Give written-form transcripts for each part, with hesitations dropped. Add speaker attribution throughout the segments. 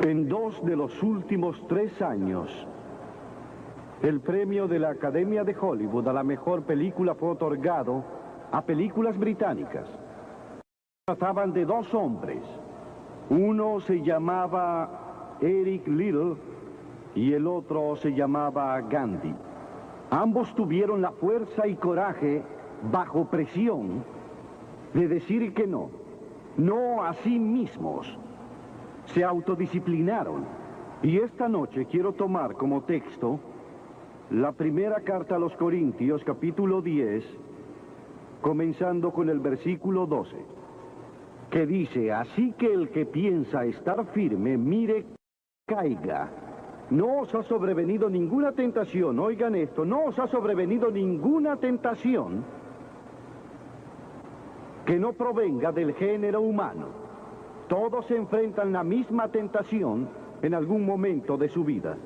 Speaker 1: En 2 de los últimos 3 años, el premio de la Academia de Hollywood a la mejor película fue otorgado a películas británicas. Trataban de 2 hombres. Uno se llamaba Eric Liddell y el otro se llamaba Gandhi. Ambos tuvieron la fuerza y coraje, bajo presión, de decir que no a sí mismos. Se autodisciplinaron. Y esta noche quiero tomar como texto la primera carta a los Corintios, capítulo 10, comenzando con el versículo 12, que dice: así que el que piensa estar firme, mire, caiga. No os ha sobrevenido ninguna tentación, oigan esto, no os ha sobrevenido ninguna tentación que no provenga del género humano. Todos se enfrentan la misma tentación en algún momento de su vida.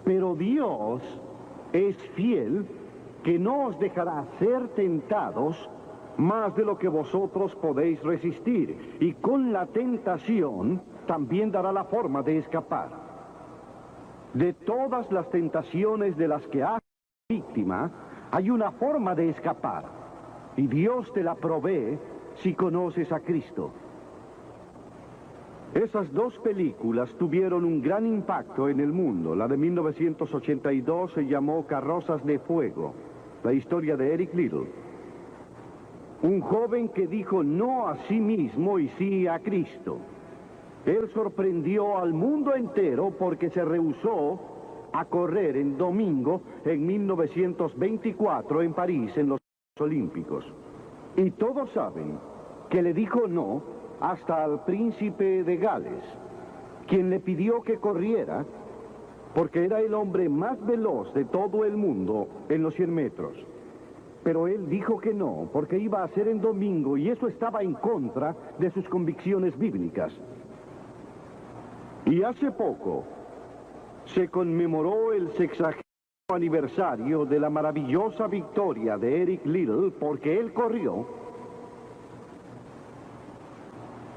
Speaker 1: Pero Dios es fiel, que no os dejará ser tentados más de lo que vosotros podéis resistir. Y con la tentación también dará la forma de escapar. De todas las tentaciones de las que has sido víctima, hay una forma de escapar. Y Dios te la provee si conoces a Cristo. Esas 2 películas tuvieron un gran impacto en el mundo. La de 1982 se llamó Carrozas de Fuego, la historia de Eric Liddell. Un joven que dijo no a sí mismo y sí a Cristo. Él sorprendió al mundo entero porque se rehusó a correr en domingo en 1924 en París, en los Olímpicos. Y todos saben que le dijo no hasta al príncipe de Gales, quien le pidió que corriera porque era el hombre más veloz de todo el mundo en los 100 metros. Pero él dijo que no, porque iba a ser en domingo y eso estaba en contra de sus convicciones bíblicas. Y hace poco se conmemoró el 60º aniversario de la maravillosa victoria de Eric Liddell, porque él corrió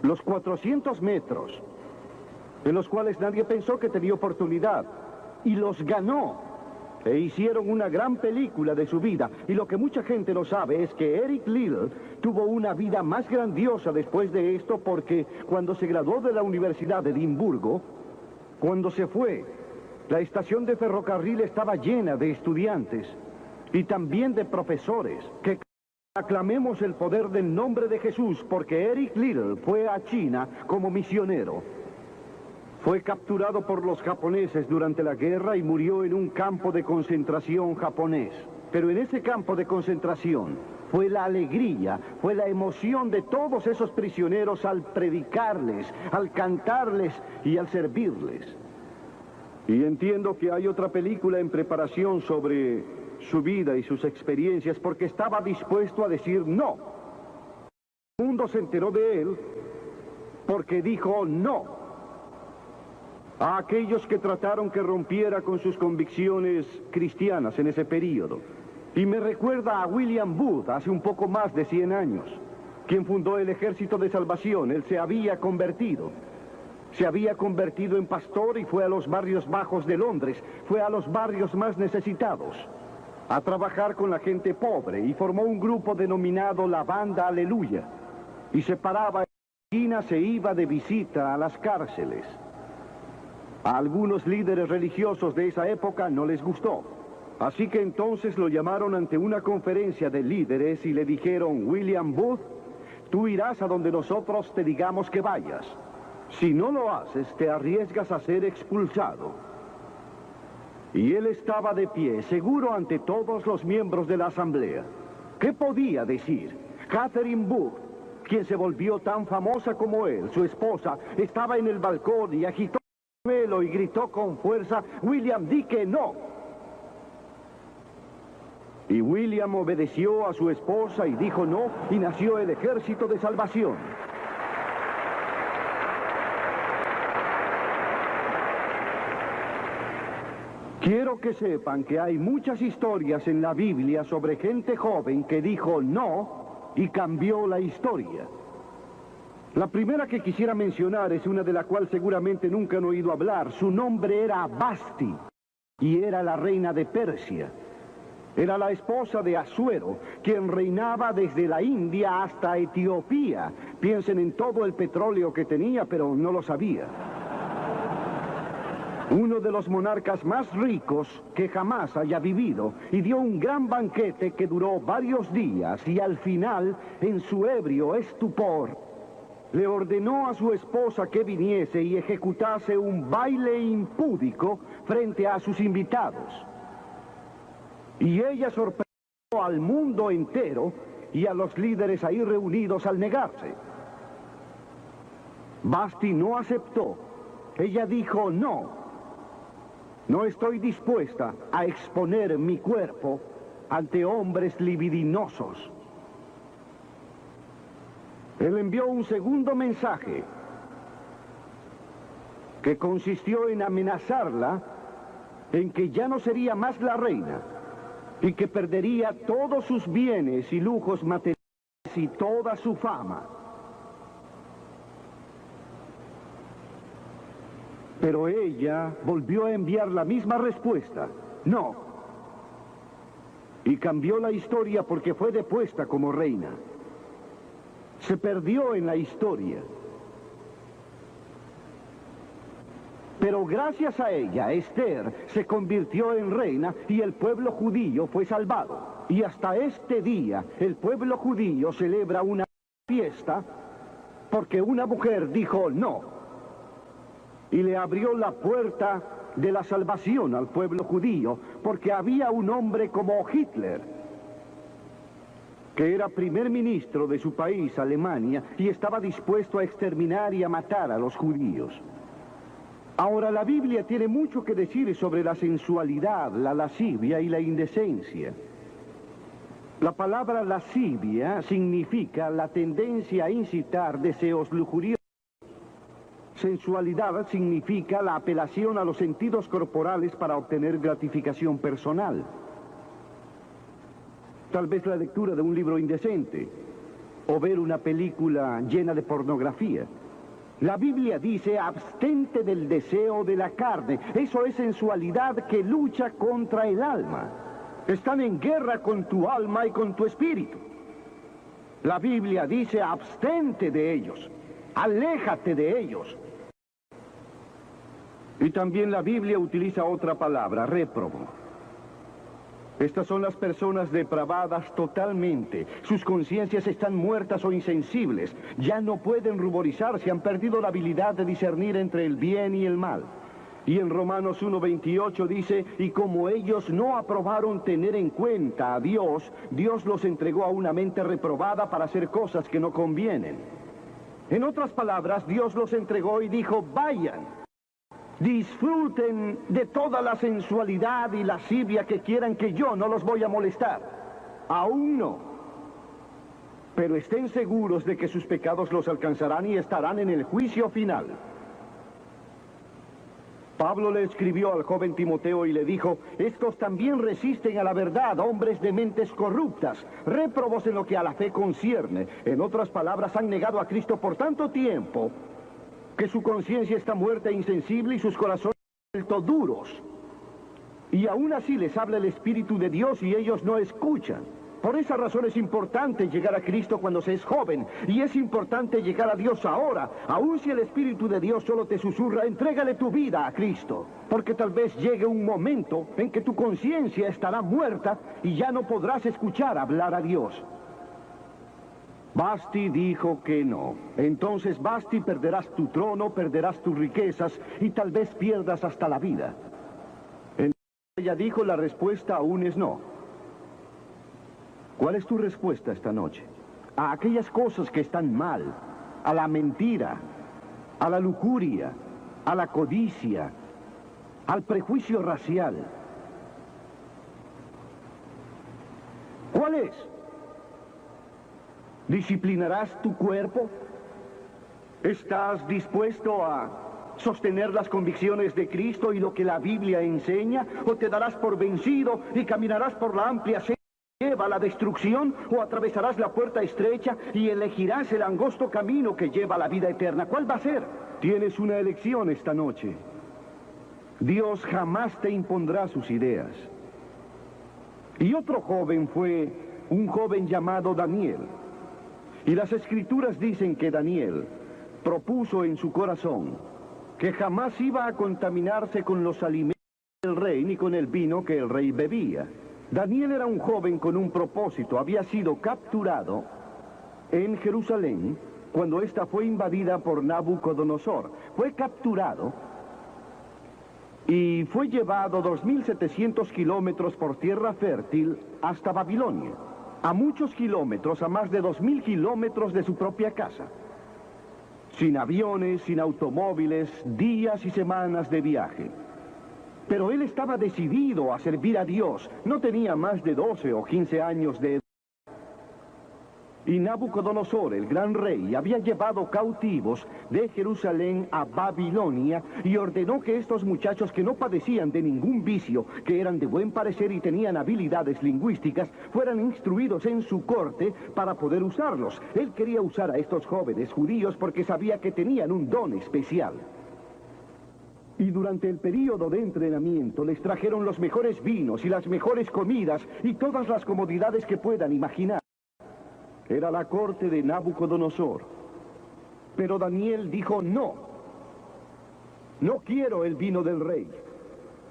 Speaker 1: los 400 metros, en los cuales nadie pensó que tenía oportunidad, y los ganó, e hicieron una gran película de su vida. Y lo que mucha gente no sabe es que Eric Liddell tuvo una vida más grandiosa después de esto, porque cuando se graduó de la Universidad de Edimburgo, cuando se fue, la estación de ferrocarril estaba llena de estudiantes y también de profesores que aclamemos el poder del nombre de Jesús, porque Eric Liddell fue a China como misionero. Fue capturado por los japoneses durante la guerra y murió en un campo de concentración japonés. Pero en ese campo de concentración fue la alegría, fue la emoción de todos esos prisioneros al predicarles, al cantarles y al servirles. Y entiendo que hay otra película en preparación sobre su vida y sus experiencias, porque estaba dispuesto a decir no. El mundo se enteró de él porque dijo no a aquellos que trataron que rompiera con sus convicciones cristianas en ese período. Y me recuerda a William Booth, hace un poco más de 100 años, quien fundó el Ejército de Salvación. Él se había convertido en pastor y fue a los barrios bajos de Londres, fue a los barrios más necesitados a trabajar con la gente pobre, y formó un grupo denominado la Banda Aleluya, y se paraba en la esquina, se iba de visita a las cárceles. A algunos líderes religiosos de esa época no les gustó, así que entonces lo llamaron ante una conferencia de líderes y le dijeron: William Booth, tú irás a donde nosotros te digamos que vayas. Si no lo haces, te arriesgas a ser expulsado. Y él estaba de pie, seguro ante todos los miembros de la asamblea. ¿Qué podía decir? Catherine Booth, quien se volvió tan famosa como él, su esposa, estaba en el balcón y agitó el pañuelo y gritó con fuerza: William, di que no. Y William obedeció a su esposa y dijo no, y nació el Ejército de Salvación. Quiero que sepan que hay muchas historias en la Biblia sobre gente joven que dijo no y cambió la historia. La primera que quisiera mencionar es una de la cual seguramente nunca han oído hablar. Su nombre era Vasti y era la reina de Persia. Era la esposa de Asuero, quien reinaba desde la India hasta Etiopía. Piensen en todo el petróleo que tenía, pero no lo sabía. Uno de los monarcas más ricos que jamás haya vivido, y dio un gran banquete que duró varios días, y al final, en su ebrio estupor, le ordenó a su esposa que viniese y ejecutase un baile impúdico frente a sus invitados. Y ella sorprendió al mundo entero y a los líderes ahí reunidos al negarse. Vasti no aceptó. Ella dijo, no estoy dispuesta a exponer mi cuerpo ante hombres libidinosos. Él envió un segundo mensaje que consistió en amenazarla en que ya no sería más la reina y que perdería todos sus bienes y lujos materiales y toda su fama. Pero ella volvió a enviar la misma respuesta, no. Y cambió la historia porque fue depuesta como reina. Se perdió en la historia. Pero gracias a ella, Esther se convirtió en reina y el pueblo judío fue salvado. Y hasta este día, el pueblo judío celebra una fiesta porque una mujer dijo no. Y le abrió la puerta de la salvación al pueblo judío, porque había un hombre como Hitler, que era primer ministro de su país, Alemania, y estaba dispuesto a exterminar y a matar a los judíos. Ahora, la Biblia tiene mucho que decir sobre la sensualidad, la lascivia y la indecencia. La palabra lascivia significa la tendencia a incitar deseos lujuriosos. Sensualidad significa la apelación a los sentidos corporales para obtener gratificación personal. Tal vez la lectura de un libro indecente o ver una película llena de pornografía. La Biblia dice, abstente del deseo de la carne. Eso es sensualidad que lucha contra el alma. Están en guerra con tu alma y con tu espíritu. La Biblia dice, abstente de ellos. Aléjate de ellos. Y también la Biblia utiliza otra palabra, réprobo. Estas son las personas depravadas totalmente. Sus conciencias están muertas o insensibles. Ya no pueden ruborizarse, han perdido la habilidad de discernir entre el bien y el mal. Y en Romanos 1:28 dice, y como ellos no aprobaron tener en cuenta a Dios, Dios los entregó a una mente reprobada para hacer cosas que no convienen. En otras palabras, Dios los entregó y dijo, vayan. Disfruten de toda la sensualidad y lascivia que quieran, que yo no los voy a molestar. Aún no. Pero estén seguros de que sus pecados los alcanzarán y estarán en el juicio final. Pablo le escribió al joven Timoteo y le dijo, estos también resisten a la verdad, hombres de mentes corruptas, réprobos en lo que a la fe concierne. En otras palabras, han negado a Cristo por tanto tiempo que su conciencia está muerta e insensible y sus corazones vuelto duros. Y aún así les habla el Espíritu de Dios y ellos no escuchan. Por esa razón es importante llegar a Cristo cuando se es joven, y es importante llegar a Dios ahora. Aún si el Espíritu de Dios solo te susurra, entrégale tu vida a Cristo, porque tal vez llegue un momento en que tu conciencia estará muerta y ya no podrás escuchar hablar a Dios. Vasti dijo que no. Entonces, Vasti, perderás tu trono, perderás tus riquezas y tal vez pierdas hasta la vida. Entonces ella dijo, la respuesta aún es no. ¿Cuál es tu respuesta esta noche? A aquellas cosas que están mal, a la mentira, a la lujuria, a la codicia, al prejuicio racial. ¿Cuál es? ¿Disciplinarás tu cuerpo? ¿Estás dispuesto a sostener las convicciones de Cristo y lo que la Biblia enseña? ¿O te darás por vencido y caminarás por la amplia senda lleva a la destrucción o atravesarás la puerta estrecha y elegirás el angosto camino que lleva a la vida eterna? ¿Cuál va a ser? Tienes una elección esta noche. Dios jamás te impondrá sus ideas. Y otro joven fue un joven llamado Daniel. Y las escrituras dicen que Daniel propuso en su corazón que jamás iba a contaminarse con los alimentos del rey ni con el vino que el rey bebía. Daniel era un joven con un propósito. Había sido capturado en Jerusalén cuando ésta fue invadida por Nabucodonosor. Fue capturado y fue llevado 2.700 kilómetros por tierra fértil hasta Babilonia. A muchos kilómetros, a más de 2.000 kilómetros de su propia casa. Sin aviones, sin automóviles, días y semanas de viaje. Pero él estaba decidido a servir a Dios. No tenía más de 12 o 15 años de edad. Y Nabucodonosor, el gran rey, había llevado cautivos de Jerusalén a Babilonia y ordenó que estos muchachos que no padecían de ningún vicio, que eran de buen parecer y tenían habilidades lingüísticas, fueran instruidos en su corte para poder usarlos. Él quería usar a estos jóvenes judíos porque sabía que tenían un don especial. Y durante el período de entrenamiento les trajeron los mejores vinos y las mejores comidas y todas las comodidades que puedan imaginar. Era la corte de Nabucodonosor. Pero Daniel dijo no. No quiero el vino del rey.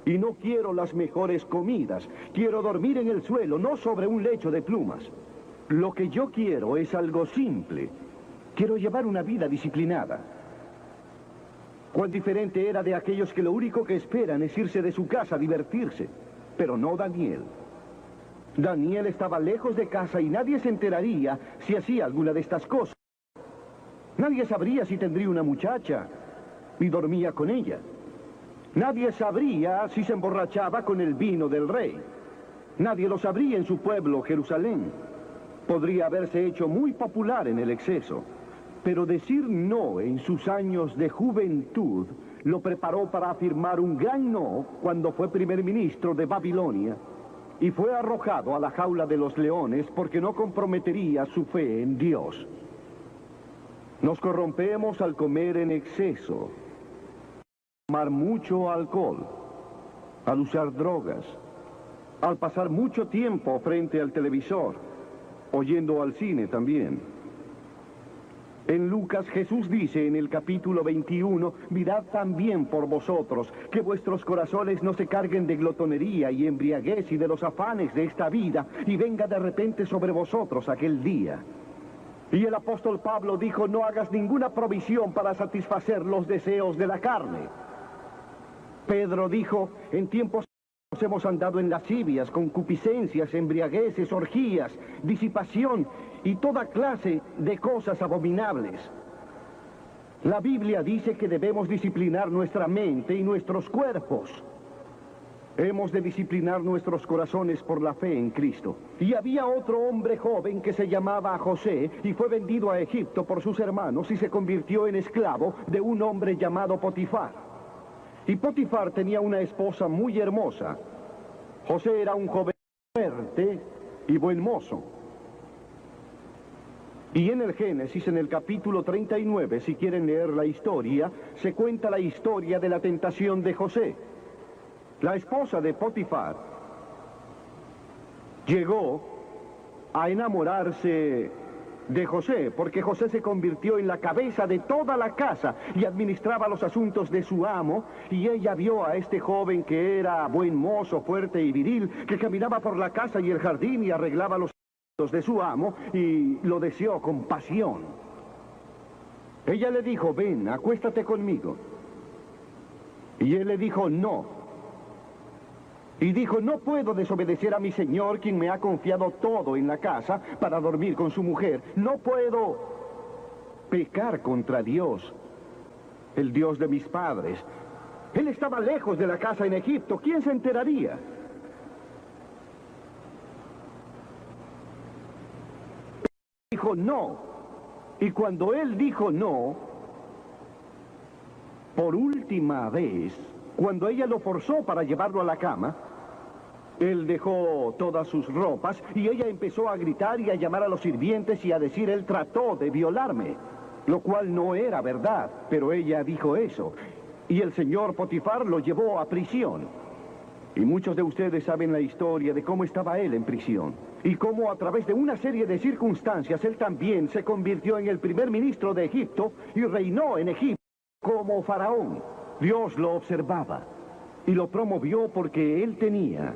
Speaker 1: Y no quiero las mejores comidas. Quiero dormir en el suelo, no sobre un lecho de plumas. Lo que yo quiero es algo simple. Quiero llevar una vida disciplinada. Cuán diferente era de aquellos que lo único que esperan es irse de su casa a divertirse. Pero no Daniel. Daniel estaba lejos de casa y nadie se enteraría si hacía alguna de estas cosas. Nadie sabría si tendría una muchacha y dormía con ella. Nadie sabría si se emborrachaba con el vino del rey. Nadie lo sabría en su pueblo, Jerusalén. Podría haberse hecho muy popular en el exceso. Pero decir no en sus años de juventud lo preparó para afirmar un gran no cuando fue primer ministro de Babilonia. Y fue arrojado a la jaula de los leones porque no comprometería su fe en Dios. Nos corrompemos al comer en exceso, al tomar mucho alcohol, al usar drogas, al pasar mucho tiempo frente al televisor, oyendo al cine también. En Lucas, Jesús dice en el capítulo 21, mirad también por vosotros, que vuestros corazones no se carguen de glotonería y embriaguez y de los afanes de esta vida, y venga de repente sobre vosotros aquel día. Y el apóstol Pablo dijo, no hagas ninguna provisión para satisfacer los deseos de la carne. Pedro dijo, en tiempos hemos andado en lascivias, concupiscencias, embriagueces, orgías, disipación y toda clase de cosas abominables. La Biblia dice que debemos disciplinar nuestra mente y nuestros cuerpos. Hemos de disciplinar nuestros corazones por la fe en Cristo. Y había otro hombre joven que se llamaba José y fue vendido a Egipto por sus hermanos y se convirtió en esclavo de un hombre llamado Potifar. Y Potifar tenía una esposa muy hermosa. José era un joven fuerte y buen mozo. Y en el Génesis, en el capítulo 39, si quieren leer la historia, se cuenta la historia de la tentación de José. La esposa de Potifar llegó a enamorarse de José, porque José se convirtió en la cabeza de toda la casa y administraba los asuntos de su amo, y ella vio a este joven que era buen mozo, fuerte y viril, que caminaba por la casa y el jardín y arreglaba los asuntos de su amo, y lo deseó con pasión. Ella le dijo, ven, acuéstate conmigo. Y él le dijo, no. Y dijo, no puedo desobedecer a mi señor, quien me ha confiado todo en la casa, para dormir con su mujer. No puedo pecar contra Dios, el Dios de mis padres. Él estaba lejos de la casa en Egipto. ¿Quién se enteraría? Dijo no. Y cuando él dijo no, por última vez, cuando ella lo forzó para llevarlo a la cama, Él dejó todas sus ropas y ella empezó a gritar y a llamar a los sirvientes y a decir, él trató de violarme, lo cual no era verdad, pero ella dijo eso. Y el señor Potifar lo llevó a prisión. Y muchos de ustedes saben la historia de cómo estaba él en prisión. Y cómo a través de una serie de circunstancias él también se convirtió en el primer ministro de Egipto y reinó en Egipto como faraón. Dios lo observaba y lo promovió porque él tenía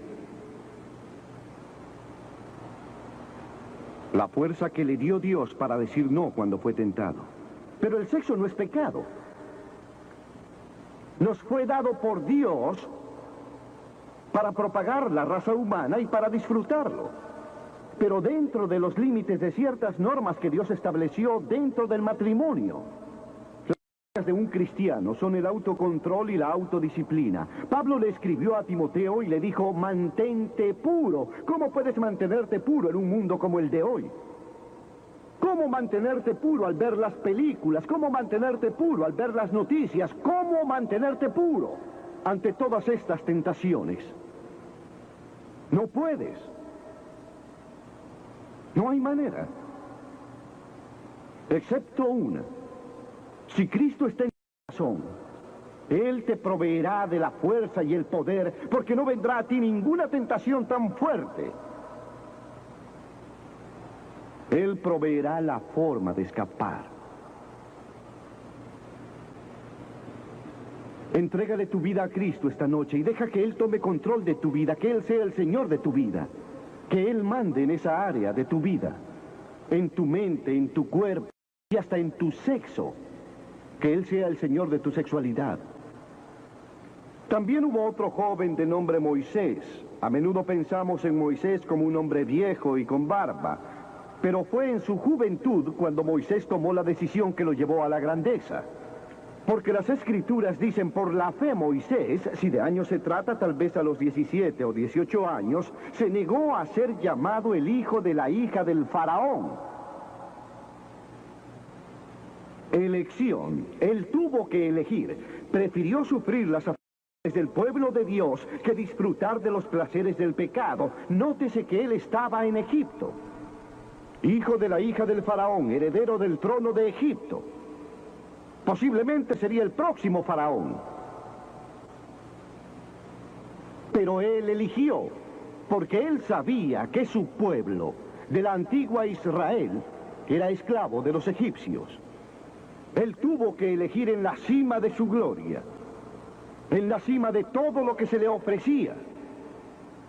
Speaker 1: la fuerza que le dio Dios para decir no cuando fue tentado. Pero el sexo no es pecado. Nos fue dado por Dios para propagar la raza humana y para disfrutarlo. Pero dentro de los límites de ciertas normas que Dios estableció dentro del matrimonio. Las de un cristiano son el autocontrol y la autodisciplina. Pablo le escribió a Timoteo y le dijo, mantente puro. ¿Cómo puedes mantenerte puro en un mundo como el de hoy? ¿Cómo mantenerte puro al ver las películas? ¿Cómo mantenerte puro al ver las noticias? ¿Cómo mantenerte puro ante todas estas tentaciones? No puedes. No hay manera. Excepto una. Si Cristo está en tu corazón, Él te proveerá de la fuerza y el poder, porque no vendrá a ti ninguna tentación tan fuerte. Él proveerá la forma de escapar. Entrégale tu vida a Cristo esta noche y deja que Él tome control de tu vida, que Él sea el Señor de tu vida, que Él mande en esa área de tu vida, en tu mente, en tu cuerpo y hasta en tu sexo. Que Él sea el Señor de tu sexualidad. También hubo otro joven de nombre Moisés. A menudo pensamos en Moisés como un hombre viejo y con barba. Pero fue en su juventud cuando Moisés tomó la decisión que lo llevó a la grandeza. Porque las Escrituras dicen, por la fe Moisés, si de años se trata, tal vez a los 17 o 18 años, se negó a ser llamado el hijo de la hija del faraón. Elección. Él tuvo que elegir. Prefirió sufrir las aflicciones del pueblo de Dios que disfrutar de los placeres del pecado. Nótese que él estaba en Egipto. Hijo de la hija del faraón, heredero del trono de Egipto. Posiblemente sería el próximo faraón. Pero él eligió, porque él sabía que su pueblo, de la antigua Israel, era esclavo de los egipcios. Él tuvo que elegir en la cima de su gloria, en la cima de todo lo que se le ofrecía.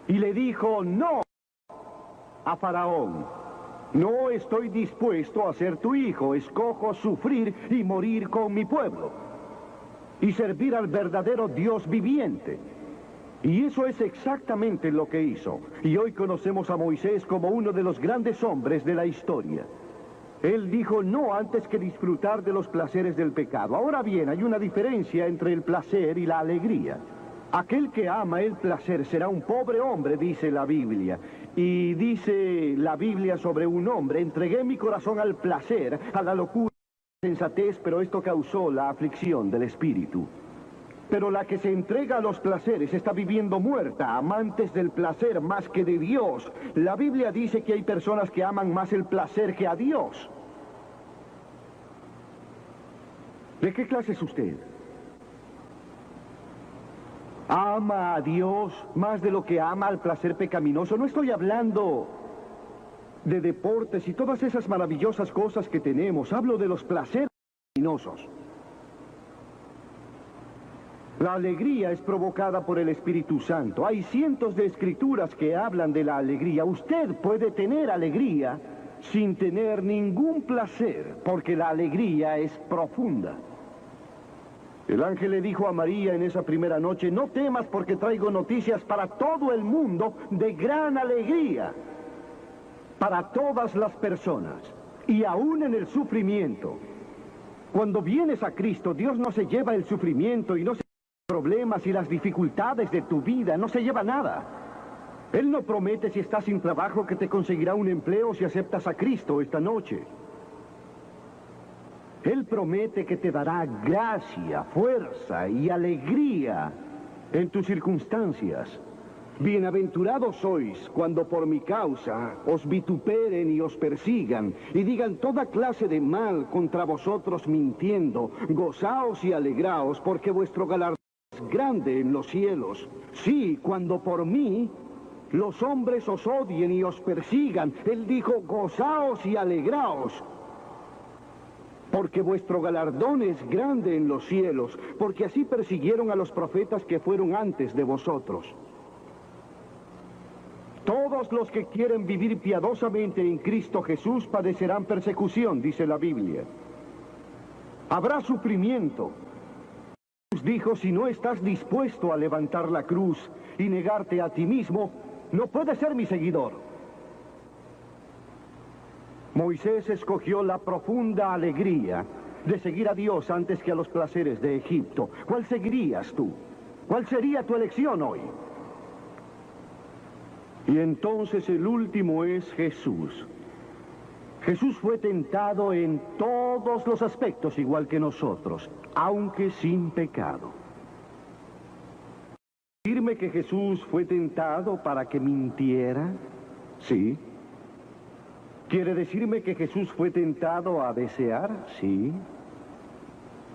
Speaker 1: Y le dijo no a Faraón. No estoy dispuesto a ser tu hijo, escojo sufrir y morir con mi pueblo. Y servir al verdadero Dios viviente. Y eso es exactamente lo que hizo. Y hoy conocemos a Moisés como uno de los grandes hombres de la historia. Él dijo no antes que disfrutar de los placeres del pecado. Ahora bien, hay una diferencia entre el placer y la alegría. Aquel que ama el placer será un pobre hombre, dice la Biblia. Y dice la Biblia sobre un hombre, entregué mi corazón al placer, a la locura, a la sensatez, pero esto causó la aflicción del espíritu. Pero la que se entrega a los placeres está viviendo muerta, amantes del placer más que de Dios. La Biblia dice que hay personas que aman más el placer que a Dios. ¿De qué clase es usted? ¿Ama a Dios más de lo que ama al placer pecaminoso? No estoy hablando de deportes y todas esas maravillosas cosas que tenemos. Hablo de los placeres pecaminosos. La alegría es provocada por el Espíritu Santo. Hay cientos de escrituras que hablan de la alegría. Usted puede tener alegría sin tener ningún placer, porque la alegría es profunda. El ángel le dijo a María en esa primera noche, no temas porque traigo noticias para todo el mundo de gran alegría, para todas las personas, y aún en el sufrimiento. Cuando vienes a Cristo, Dios no se lleva el sufrimiento y no se problemas y las dificultades de tu vida, no se lleva nada. Él no promete si estás sin trabajo que te conseguirá un empleo si aceptas a Cristo esta noche. Él promete que te dará gracia, fuerza y alegría en tus circunstancias. Bienaventurados sois cuando por mi causa os vituperen y os persigan y digan toda clase de mal contra vosotros mintiendo. Gozaos y alegraos porque vuestro galardón es grande en los cielos. Sí, cuando por mí los hombres os odien y os persigan. Él dijo, gozaos y alegraos, porque vuestro galardón es grande en los cielos, porque así persiguieron a los profetas que fueron antes de vosotros. Todos los que quieren vivir piadosamente en Cristo Jesús padecerán persecución, dice la Biblia. Habrá sufrimiento. Jesús dijo, si no estás dispuesto a levantar la cruz y negarte a ti mismo, no puedes ser mi seguidor. Moisés escogió la profunda alegría de seguir a Dios antes que a los placeres de Egipto. ¿Cuál seguirías tú? ¿Cuál sería tu elección hoy? Y entonces el último es Jesús. Jesús fue tentado en todos los aspectos igual que nosotros, aunque sin pecado. ¿Decirme que Jesús fue tentado para que mintiera? Sí. ¿Quiere decirme que Jesús fue tentado a desear? Sí.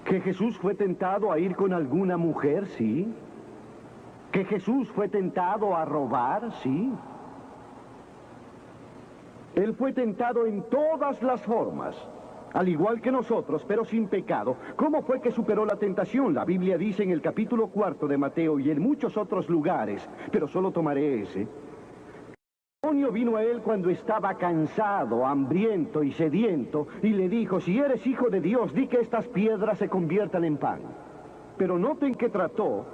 Speaker 1: ¿Que Jesús fue tentado a ir con alguna mujer? Sí. ¿Que Jesús fue tentado a robar? Sí. Él fue tentado en todas las formas, al igual que nosotros, pero sin pecado. ¿Cómo fue que superó la tentación? La Biblia dice en el capítulo 4 de Mateo y en muchos otros lugares, pero solo tomaré ese. El demonio vino a él cuando estaba cansado, hambriento y sediento, y le dijo, si eres hijo de Dios, di que estas piedras se conviertan en pan. Pero noten que trató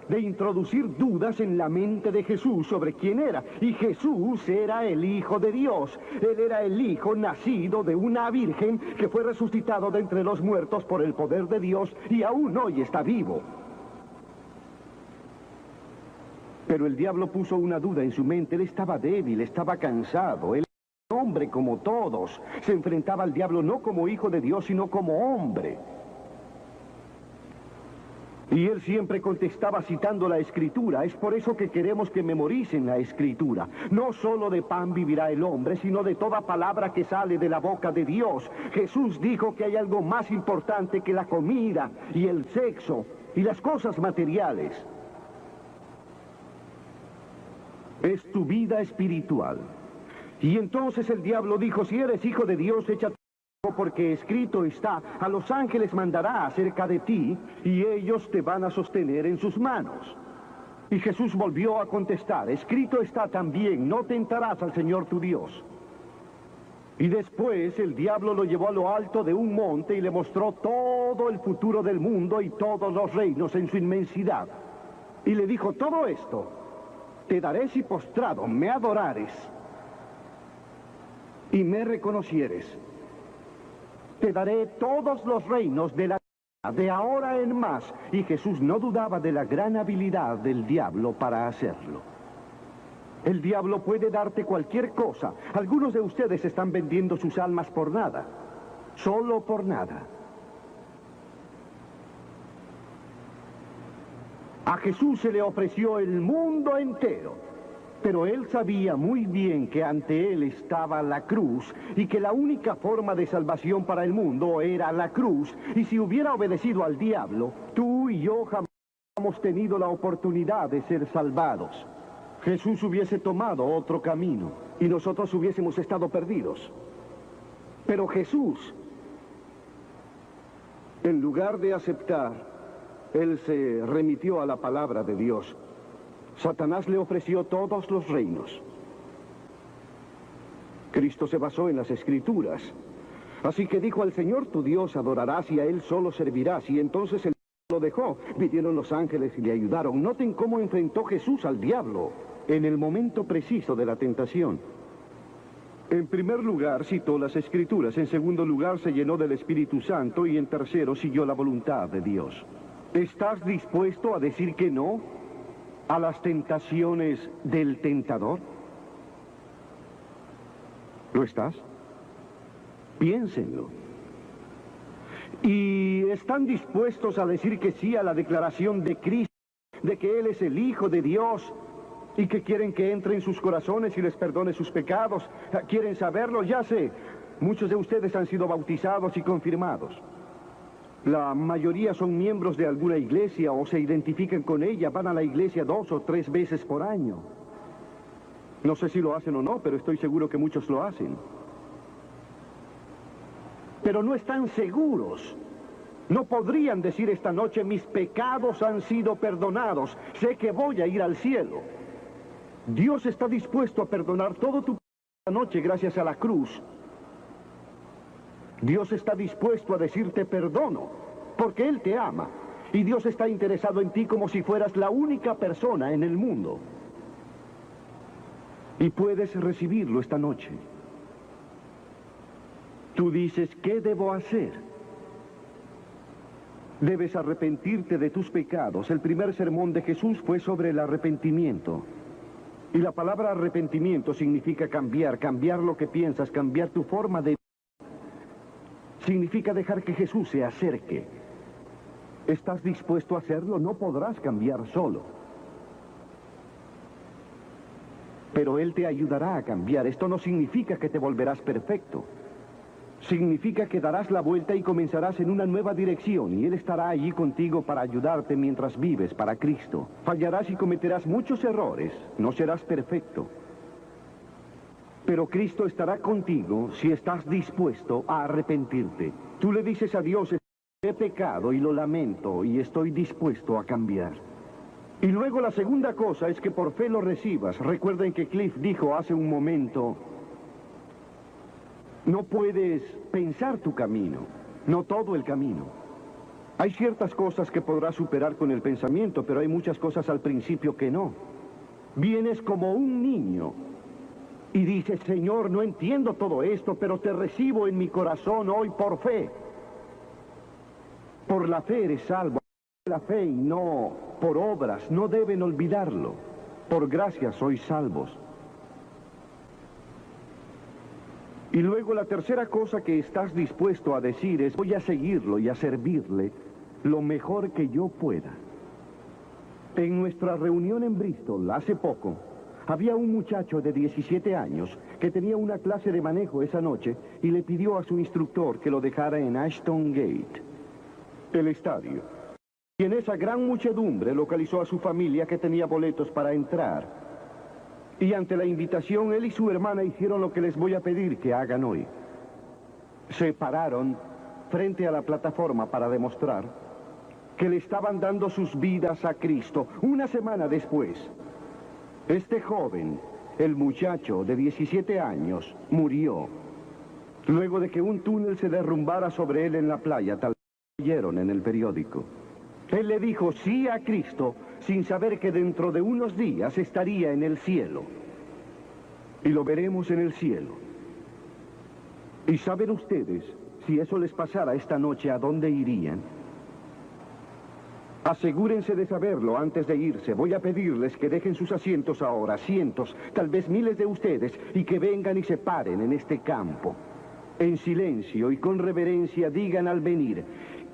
Speaker 1: de introducir dudas en la mente de Jesús sobre quién era. Y Jesús era el Hijo de Dios. Él era el Hijo nacido de una virgen que fue resucitado de entre los muertos por el poder de Dios y aún hoy está vivo. Pero el diablo puso una duda en su mente. Él estaba débil, estaba cansado. Él era un hombre como todos. Se enfrentaba al diablo no como hijo de Dios, sino como hombre. Y él siempre contestaba citando la Escritura. Es por eso que queremos que memoricen la Escritura. No solo de pan vivirá el hombre, sino de toda palabra que sale de la boca de Dios. Jesús dijo que hay algo más importante que la comida y el sexo y las cosas materiales. Es tu vida espiritual. Y entonces el diablo dijo, si eres hijo de Dios, échate, porque escrito está, a los ángeles mandará acerca de ti, y ellos te van a sostener en sus manos. Y Jesús volvió a contestar, escrito está también, no tentarás al Señor tu Dios. Y después el diablo lo llevó a lo alto de un monte y le mostró todo el futuro del mundo y todos los reinos en su inmensidad. Y le dijo, todo esto te daré si postrado me adorares y me reconocieres. Te daré todos los reinos de la tierra, de ahora en más. Y Jesús no dudaba de la gran habilidad del diablo para hacerlo. El diablo puede darte cualquier cosa. Algunos de ustedes están vendiendo sus almas por nada. Solo por nada. A Jesús se le ofreció el mundo entero. Pero él sabía muy bien que ante él estaba la cruz y que la única forma de salvación para el mundo era la cruz. Y si hubiera obedecido al diablo, tú y yo jamás hubiéramos tenido la oportunidad de ser salvados. Jesús hubiese tomado otro camino y nosotros hubiésemos estado perdidos. Pero Jesús, en lugar de aceptar, él se remitió a la palabra de Dios. Satanás le ofreció todos los reinos. Cristo se basó en las Escrituras. Así que dijo, al Señor tu Dios adorarás y a Él solo servirás. Y entonces el diablo lo dejó. Vinieron los ángeles y le ayudaron. Noten cómo enfrentó Jesús al diablo en el momento preciso de la tentación. En primer lugar, citó las Escrituras. En segundo lugar, se llenó del Espíritu Santo. Y en tercero, siguió la voluntad de Dios. ¿Estás dispuesto a decir que no a las tentaciones del tentador? ¿Lo estás? Piénsenlo. ¿Y están dispuestos a decir que sí a la declaración de Cristo, de que Él es el Hijo de Dios, y que quieren que entre en sus corazones y les perdone sus pecados. ¿Quieren saberlo? Ya sé. Muchos de ustedes han sido bautizados y confirmados. La mayoría son miembros de alguna iglesia o se identifican con ella. Van a la iglesia 2 o 3 veces por año. No sé si lo hacen o no, pero estoy seguro que muchos lo hacen. Pero no están seguros. No podrían decir esta noche: mis pecados han sido perdonados. Sé que voy a ir al cielo. Dios está dispuesto a perdonar todo tu pecado esta noche gracias a la cruz. Dios está dispuesto a decirte perdono, porque Él te ama. Y Dios está interesado en ti como si fueras la única persona en el mundo. Y puedes recibirlo esta noche. Tú dices: ¿qué debo hacer? Debes arrepentirte de tus pecados. El primer sermón de Jesús fue sobre el arrepentimiento. Y la palabra arrepentimiento significa cambiar, cambiar lo que piensas, cambiar tu forma de vida. Significa dejar que Jesús se acerque. ¿Estás dispuesto a hacerlo? No podrás cambiar solo. Pero Él te ayudará a cambiar. Esto no significa que te volverás perfecto. Significa que darás la vuelta y comenzarás en una nueva dirección, y Él estará allí contigo para ayudarte mientras vives para Cristo. Fallarás y cometerás muchos errores. No serás perfecto. Pero Cristo estará contigo si estás dispuesto a arrepentirte. Tú le dices a Dios: he pecado y lo lamento y estoy dispuesto a cambiar. Y luego la segunda cosa es que por fe lo recibas. Recuerden que Cliff dijo hace un momento: no puedes pensar tu camino, no todo el camino. Hay ciertas cosas que podrás superar con el pensamiento, pero hay muchas cosas al principio que no. Vienes como un niño y dices: Señor, no entiendo todo esto, pero te recibo en mi corazón hoy por fe. Por la fe eres salvo. La fe y no por obras. No deben olvidarlo. Por gracia sois salvos. Y luego la tercera cosa que estás dispuesto a decir es: voy a seguirlo y a servirle lo mejor que yo pueda. En nuestra reunión en Bristol hace poco, había un muchacho de 17 años que tenía una clase de manejo esa noche y le pidió a su instructor que lo dejara en Ashton Gate, el estadio. Y en esa gran muchedumbre localizó a su familia que tenía boletos para entrar. Y ante la invitación, él y su hermana hicieron lo que les voy a pedir que hagan hoy. Se pararon frente a la plataforma para demostrar que le estaban dando sus vidas a Cristo. Una semana después, este joven, el muchacho de 17 años, murió. Luego de que un túnel se derrumbara sobre él en la playa, tal vez leyeron en el periódico. Él le dijo sí a Cristo sin saber que dentro de unos días estaría en el cielo. Y lo veremos en el cielo. ¿Y saben ustedes, si eso les pasara esta noche, a dónde irían? Asegúrense de saberlo antes de irse. Voy a pedirles que dejen sus asientos ahora, cientos, tal vez miles de ustedes, y que vengan y se paren en este campo. En silencio y con reverencia digan al venir: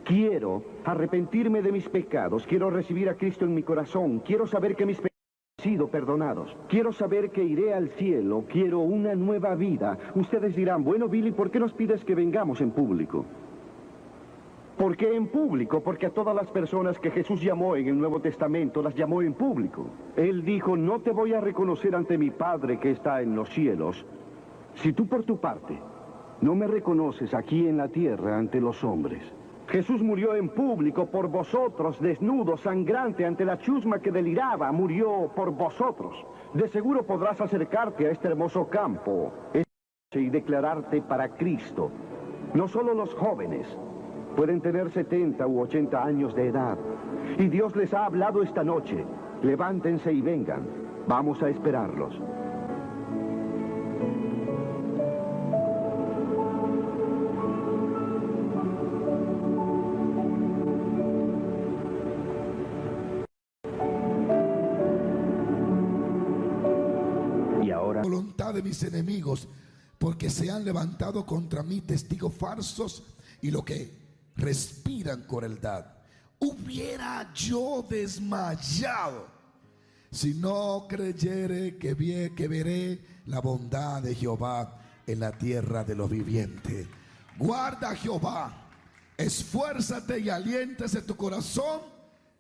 Speaker 1: quiero arrepentirme de mis pecados, quiero recibir a Cristo en mi corazón, quiero saber que mis pecados han sido perdonados, quiero saber que iré al cielo, quiero una nueva vida. Ustedes dirán: bueno, Billy, ¿por qué nos pides que vengamos en público? ¿Por qué en público? Porque a todas las personas que Jesús llamó en el Nuevo Testamento, las llamó en público. Él dijo: no te voy a reconocer ante mi Padre que está en los cielos, si tú por tu parte no me reconoces aquí en la tierra ante los hombres. Jesús murió en público por vosotros, desnudo, sangrante, ante la chusma que deliraba, murió por vosotros. De seguro podrás acercarte a este hermoso campo y declararte para Cristo. No solo los jóvenes, pueden tener 70 u 80 años de edad. Y Dios les ha hablado esta noche. Levántense y vengan. Vamos a esperarlos.
Speaker 2: Voluntad de mis enemigos, porque se han levantado contra mí testigos falsos y lo que respiran crueldad. Hubiera yo desmayado Si no creyere que veré la bondad de Jehová en la tierra de los vivientes. Guarda a Jehová, esfuérzate y aliéntese tu corazón,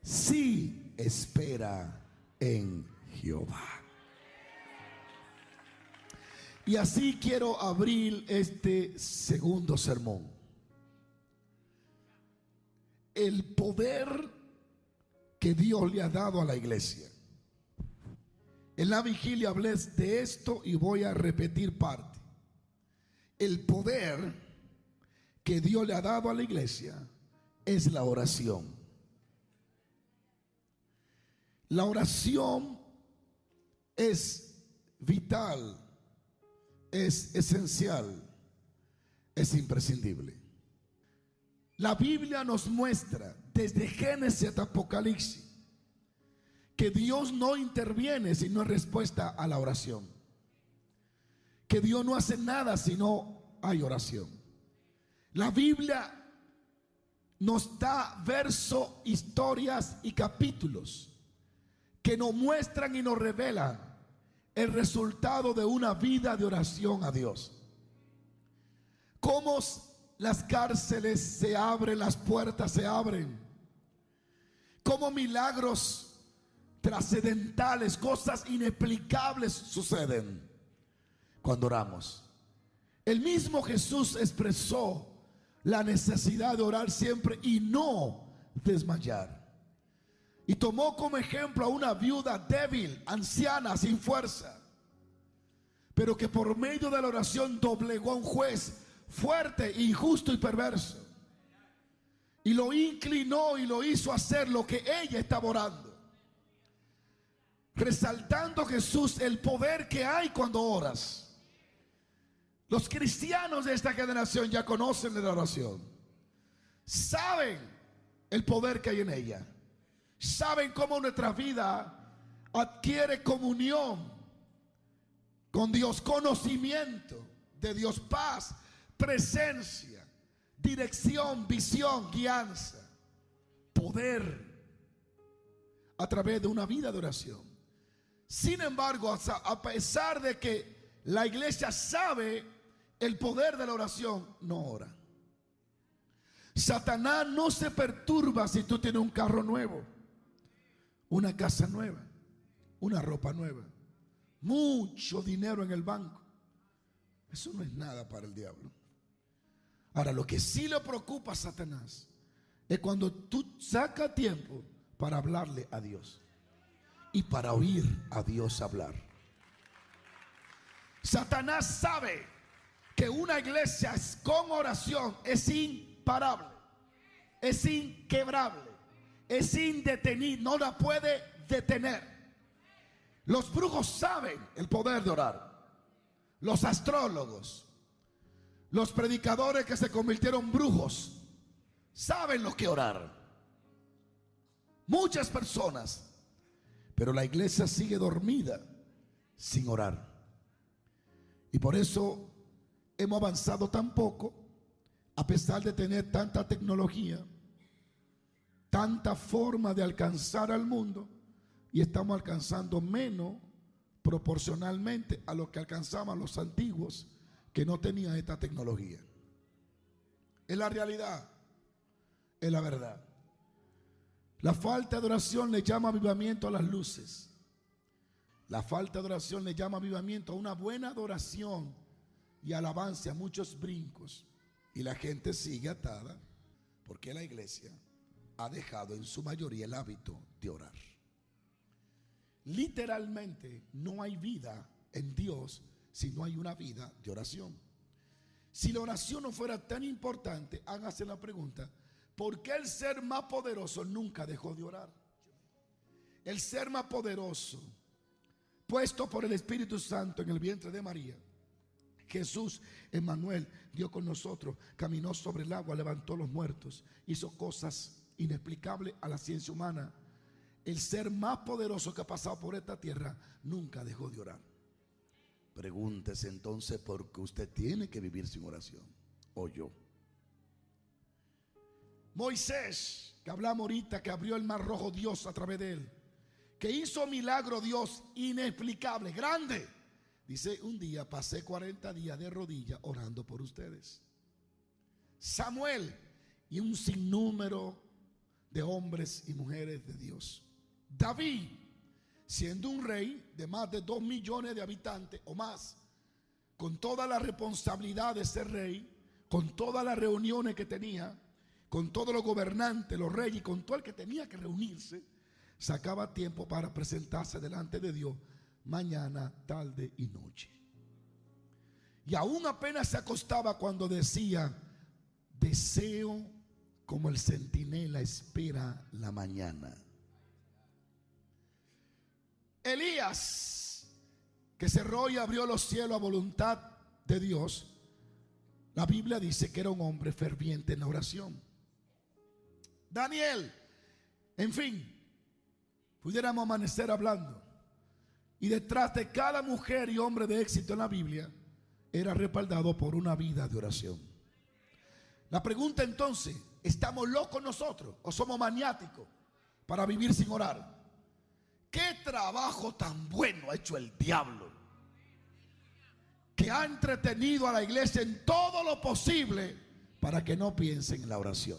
Speaker 2: si espera en Jehová. Y así quiero abrir este segundo sermón. El poder que Dios le ha dado a la iglesia. En la vigilia hablé de esto y voy a repetir parte. El poder que Dios le ha dado a la iglesia es la oración. La oración es vital, es esencial, es imprescindible. La Biblia nos muestra desde Génesis hasta Apocalipsis que Dios no interviene sino en respuesta a la oración. Que Dios no hace nada si no hay oración. La Biblia nos da versos, historias y capítulos que nos muestran y nos revelan el resultado de una vida de oración a Dios. Cómo las cárceles se abren, las puertas se abren. Cómo milagros trascendentales, cosas inexplicables suceden cuando oramos. El mismo Jesús expresó la necesidad de orar siempre y no desmayar. Y tomó como ejemplo a una viuda débil, anciana, sin fuerza, pero que por medio de la oración doblegó a un juez fuerte, injusto y perverso, y lo inclinó y lo hizo hacer lo que ella estaba orando, resaltando Jesús el poder que hay cuando oras. Los cristianos de esta generación ya conocen de la oración, saben el poder que hay en ella, saben cómo nuestra vida adquiere comunión con Dios, conocimiento de Dios, paz, presencia, dirección, visión, guianza, poder a través de una vida de oración. Sin embargo, a pesar de que la iglesia sabe el poder de la oración, no ora. Satanás no se perturba si tú tienes un carro nuevo, una casa nueva, una ropa nueva, mucho dinero en el banco. Eso no es nada para el diablo. Ahora, lo que sí le preocupa a Satanás es cuando tú sacas tiempo para hablarle a Dios y para oír a Dios hablar. Satanás sabe que una iglesia con oración es imparable, es inquebrable, es indetenible, no la puede detener. Los brujos saben el poder de orar. Los astrólogos, los predicadores que se convirtieron brujos, saben lo que orar. Muchas personas, pero la iglesia sigue dormida sin orar. Y por eso hemos avanzado tan poco, a pesar de tener tanta tecnología, tanta forma de alcanzar al mundo, y estamos alcanzando menos proporcionalmente a lo que alcanzaban los antiguos que no tenían esta tecnología. Es la realidad, es la verdad. La falta de oración le llama avivamiento a las luces. La falta de oración le llama avivamiento a una buena adoración y alabanza, a muchos brincos. Y la gente sigue atada porque la iglesia ha dejado en su mayoría el hábito de orar. Literalmente no hay vida en Dios si no hay una vida de oración. Si la oración no fuera tan importante, hágase la pregunta: ¿por qué el ser más poderoso nunca dejó de orar? El ser más poderoso, puesto por el Espíritu Santo en el vientre de María, Jesús, Emmanuel, Dios con nosotros, caminó sobre el agua, levantó los muertos, hizo cosas inexplicables a la ciencia humana. El ser más poderoso que ha pasado por esta tierra nunca dejó de orar. Pregúntese entonces por qué usted tiene que vivir sin oración, o yo. Moisés, que hablamos ahorita, que abrió el mar rojo Dios a través de él, que hizo milagro Dios inexplicable, grande. Dice, un día pasé 40 días de rodillas orando por ustedes. Samuel y un sinnúmero de hombres y mujeres de Dios. David, siendo un rey de más de 2 millones de habitantes o más, con toda la responsabilidad de ser rey, con todas las reuniones que tenía, con todos los gobernantes, los reyes, con todo el que tenía que reunirse, sacaba tiempo para presentarse delante de Dios mañana, tarde y noche. Y aún apenas se acostaba cuando decía, deseo como el centinela espera la mañana. Elías, que cerró y abrió los cielos a voluntad de Dios, la Biblia dice que era un hombre ferviente en la oración. Daniel, en fin, pudiéramos amanecer hablando. Y detrás de cada mujer y hombre de éxito en la Biblia era respaldado por una vida de oración. La pregunta entonces, ¿estamos locos nosotros o somos maniáticos para vivir sin orar? ¿Qué trabajo tan bueno ha hecho el diablo? Que ha entretenido a la iglesia en todo lo posible para que no piensen en la oración.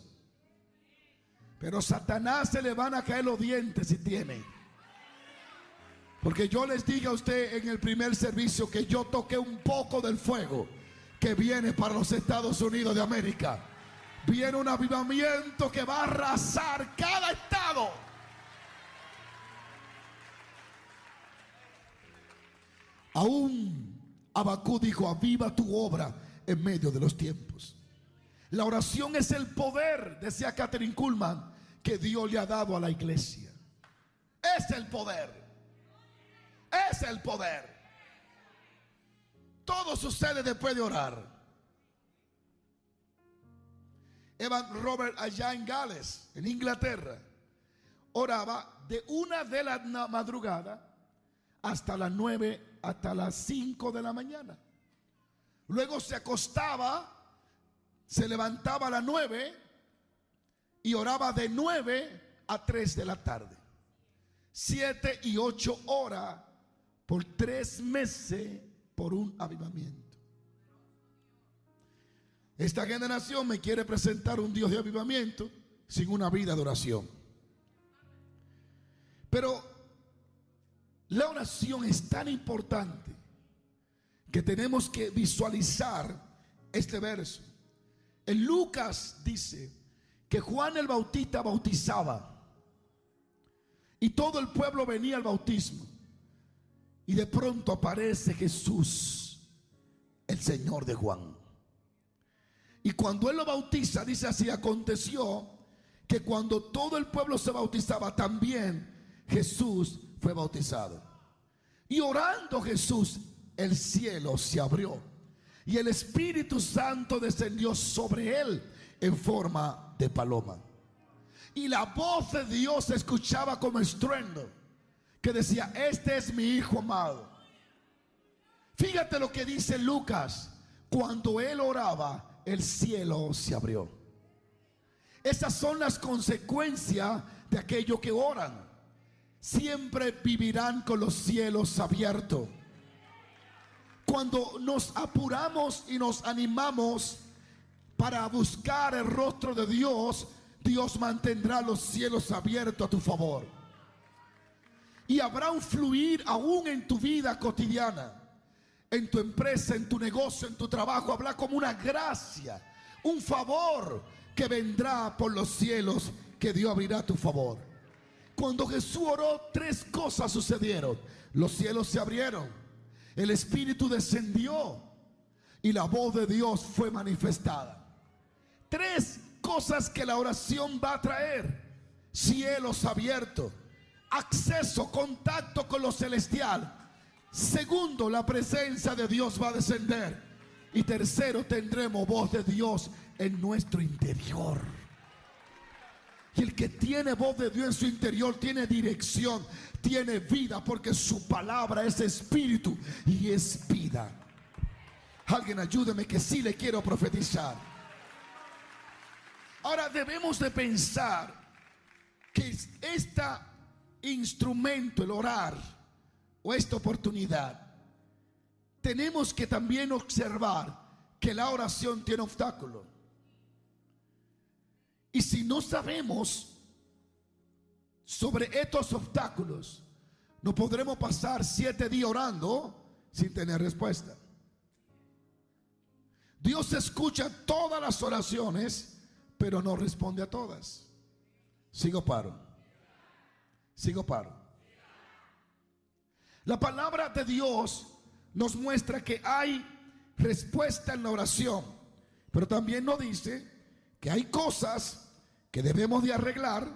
Speaker 2: Pero Satanás se le van a caer los dientes si tiene. Porque yo les digo a usted en el primer servicio que yo toqué un poco del fuego que viene para los Estados Unidos de América. Viene un avivamiento que va a arrasar cada estado. Aún Habacuc dijo, aviva tu obra en medio de los tiempos. La oración es el poder, decía Catherine Kuhlman, que Dios le ha dado a la iglesia. Es el poder. Es el poder. Todo sucede después de orar. Evan Robert allá en Gales, en Inglaterra, oraba de 1 de la madrugada hasta las 9, hasta las 5 de la mañana. Luego se acostaba, se levantaba a las 9 y oraba de 9 a 3 de la tarde. 7 y 8 horas por 3 meses por un avivamiento. Esta generación me quiere presentar un Dios de avivamiento sin una vida de oración. Pero la oración es tan importante que tenemos que visualizar este verso. En Lucas dice que Juan el Bautista bautizaba y todo el pueblo venía al bautismo. Y de pronto aparece Jesús, el Señor de Juan. Y cuando él lo bautiza, dice así, aconteció que cuando todo el pueblo se bautizaba, también Jesús fue bautizado. Y orando Jesús, el cielo se abrió y el Espíritu Santo descendió sobre él en forma de paloma. Y la voz de Dios se escuchaba como estruendo, que decía, este es mi hijo amado. Fíjate lo que dice Lucas. Cuando él oraba, el cielo se abrió. Esas son las consecuencias de aquellos que oran. Siempre vivirán con los cielos abiertos. Cuando nos apuramos y nos animamos para buscar el rostro de Dios, Dios mantendrá los cielos abiertos a tu favor. Y habrá un fluir aún en tu vida cotidiana, en tu empresa, en tu negocio, en tu trabajo. Habrá como una gracia, un favor que vendrá por los cielos, que Dios abrirá a tu favor. Cuando Jesús oró, 3 cosas sucedieron. Los cielos se abrieron, el Espíritu descendió y la voz de Dios fue manifestada. 3 cosas que la oración va a traer: cielos abiertos, acceso, contacto con lo celestial. Segundo, la presencia de Dios va a descender. Y tercero, tendremos voz de Dios en nuestro interior. Y el que tiene voz de Dios en su interior tiene dirección, tiene vida, porque su palabra es espíritu y es vida. Alguien ayúdeme, que sí le quiero profetizar. Ahora debemos de pensar que esta instrumento, el orar o esta oportunidad, tenemos que también observar que la oración tiene obstáculos. Y si no sabemos sobre estos obstáculos, no podremos pasar 7 días orando sin tener respuesta. Dios escucha todas las oraciones, pero no responde a todas. Sigo paro. La palabra de Dios nos muestra que hay respuesta en la oración, pero también nos dice que hay cosas que debemos de arreglar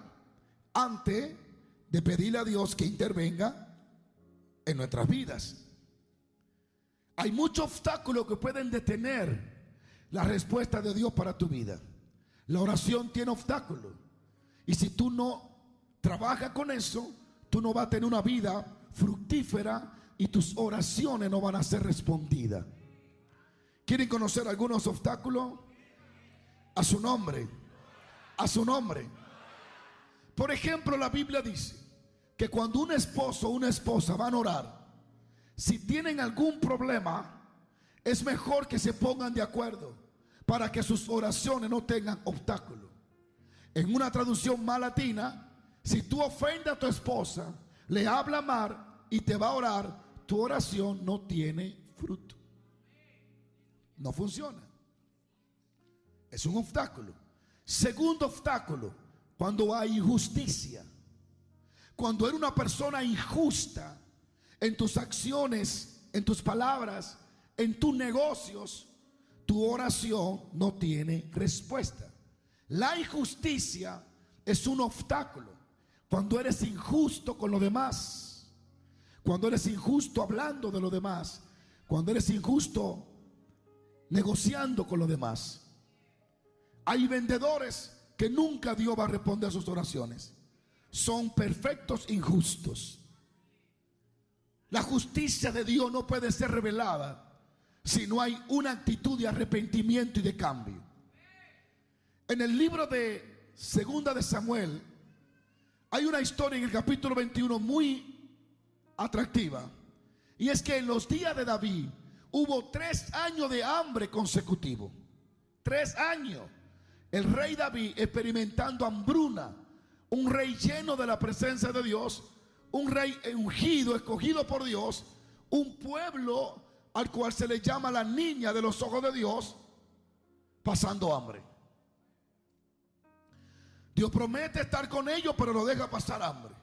Speaker 2: antes de pedirle a Dios que intervenga en nuestras vidas. Hay muchos obstáculos que pueden detener la respuesta de Dios para tu vida. La oración tiene obstáculos, y si tú no trabajas con eso, tú no vas a tener una vida fructífera y tus oraciones no van a ser respondidas. ¿Quieren conocer algunos obstáculos? A su nombre. A su nombre. Por ejemplo, la Biblia dice que cuando un esposo o una esposa van a orar, si tienen algún problema, es mejor que se pongan de acuerdo para que sus oraciones no tengan obstáculos. En una traducción más latina, si tú ofendes a tu esposa, le habla mal y te va a orar, tu oración no tiene fruto. No funciona. Es un obstáculo. Segundo obstáculo, cuando hay injusticia. Cuando eres una persona injusta en tus acciones, en tus palabras, en tus negocios, tu oración no tiene respuesta. La injusticia es un obstáculo. Cuando eres injusto con los demás, cuando eres injusto hablando de los demás, cuando eres injusto negociando con los demás. Hay vendedores que nunca Dios va a responder a sus oraciones. Son perfectos injustos. La justicia de Dios no puede ser revelada si no hay una actitud de arrepentimiento y de cambio. En el libro de Segunda de Samuel hay una historia en el capítulo 21 muy atractiva, y es que en los días de David hubo 3 años de hambre consecutivos. 3 años. El rey David experimentando hambruna. Un rey lleno de la presencia de Dios. Un rey ungido, escogido por Dios. Un pueblo al cual se le llama la niña de los ojos de Dios, pasando hambre. Dios promete estar con ellos, pero lo deja pasar hambre.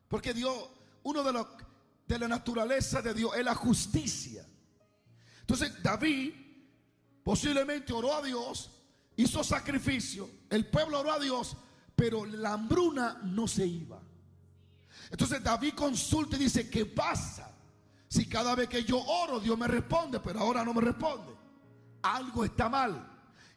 Speaker 2: Porque Dios, uno de la naturaleza de Dios es la justicia. Entonces David posiblemente oró a Dios, hizo sacrificio, el pueblo oró a Dios, pero la hambruna no se iba. Entonces David consulta y dice: ¿qué pasa? Si cada vez que yo oro Dios me responde, pero ahora no me responde. Algo está mal.